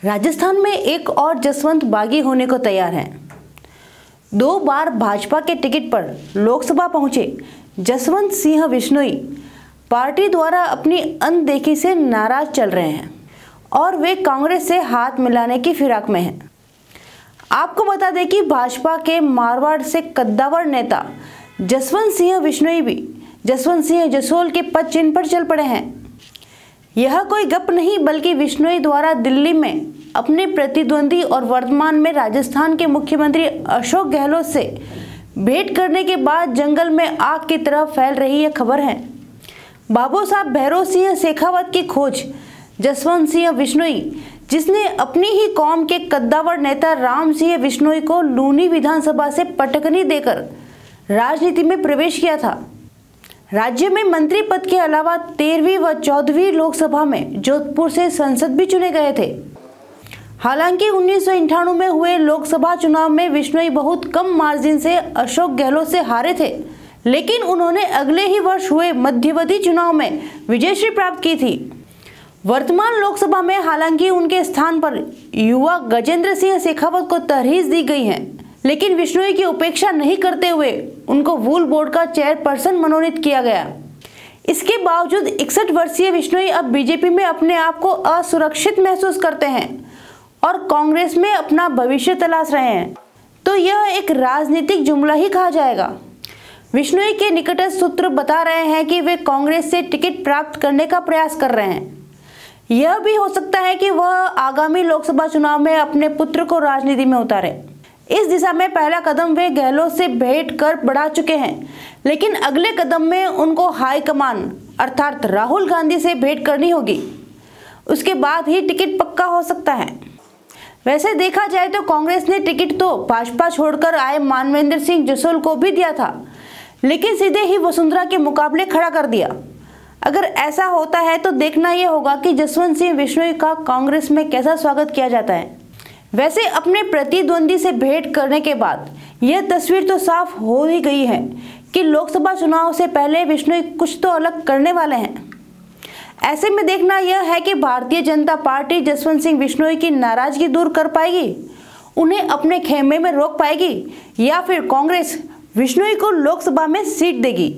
राजस्थान में एक और जसवंत बागी होने को तैयार हैं। 2 बार भाजपा के टिकट पर लोकसभा पहुंचे जसवंत सिंह बिश्नोई पार्टी द्वारा अपनी अनदेखी से नाराज चल रहे हैं और वे कांग्रेस से हाथ मिलाने की फिराक में हैं। आपको बता दें कि भाजपा के मारवाड़ से कद्दावर नेता जसवंत सिंह बिश्नोई भी जसवंत सिंह जसोल के पद चिन्ह पर चल पड़े हैं। यह कोई गप नहीं बल्कि बिश्नोई द्वारा दिल्ली में अपने प्रतिद्वंदी और वर्तमान में राजस्थान के मुख्यमंत्री अशोक गहलोत से भेंट करने के बाद जंगल में आग की तरह फैल रही यह खबर है। बाबू साहब भैरव सिंह शेखावत की खोज जसवंत सिंह बिश्नोई, जिसने अपनी ही कौम के कद्दावर नेता राम सिंह बिश्नोई को लूनी विधानसभा से पटकनी देकर राजनीति में प्रवेश किया था। राज्य में मंत्री पद के अलावा 13वीं व 14वीं लोकसभा में जोधपुर से सांसद भी चुने गए थे। हालांकि 1998 में हुए लोकसभा चुनाव में बिश्नोई बहुत कम मार्जिन से अशोक गहलोत से हारे थे, लेकिन उन्होंने अगले ही वर्ष हुए मध्यावधि चुनाव में विजयश्री प्राप्त की थी। वर्तमान लोकसभा में हालांकि उनके स्थान पर युवा गजेंद्र सिंह शेखावत को तरहीज दी गई है, लेकिन बिश्नोई की उपेक्षा नहीं करते हुए उनको वूल बोर्ड का चेयरपर्सन मनोनीत किया गया। इसके बावजूद 61 वर्षीय बिश्नोई अब बीजेपी में अपने आप को असुरक्षित महसूस करते हैं और कांग्रेस में अपना भविष्य तलाश रहे हैं, तो यह एक राजनीतिक जुमला ही कहा जाएगा। बिश्नोई के निकटस्थ सूत्र बता रहे हैं कि वे कांग्रेस से टिकट प्राप्त करने का प्रयास कर रहे हैं। यह भी हो सकता है कि वह आगामी लोकसभा चुनाव में अपने पुत्र को राजनीति में उतारे। इस दिशा में पहला कदम वे गहलोत से भेंट कर बढ़ा चुके हैं, लेकिन अगले कदम में उनको हाईकमान अर्थात राहुल गांधी से भेंट करनी होगी। उसके बाद ही टिकट पक्का हो सकता है। वैसे देखा जाए तो कांग्रेस ने टिकट तो भाजपा छोड़कर आए मानवेंद्र सिंह जसोल को भी दिया था, लेकिन सीधे ही वसुंधरा के मुकाबले खड़ा कर दिया। अगर ऐसा होता है तो देखना यह होगा कि जसवंत सिंह बिश्नोई का कांग्रेस में कैसा स्वागत किया जाता है। वैसे अपने प्रतिद्वंदी से भेंट करने के बाद यह तस्वीर तो साफ हो ही गई है कि लोकसभा चुनाव से पहले बिश्नोई कुछ तो अलग करने वाले हैं। ऐसे में देखना यह है कि भारतीय जनता पार्टी जसवंत सिंह बिश्नोई की नाराजगी दूर कर पाएगी, उन्हें अपने खेमे में रोक पाएगी, या फिर कांग्रेस बिश्नोई को लोकसभा में सीट देगी।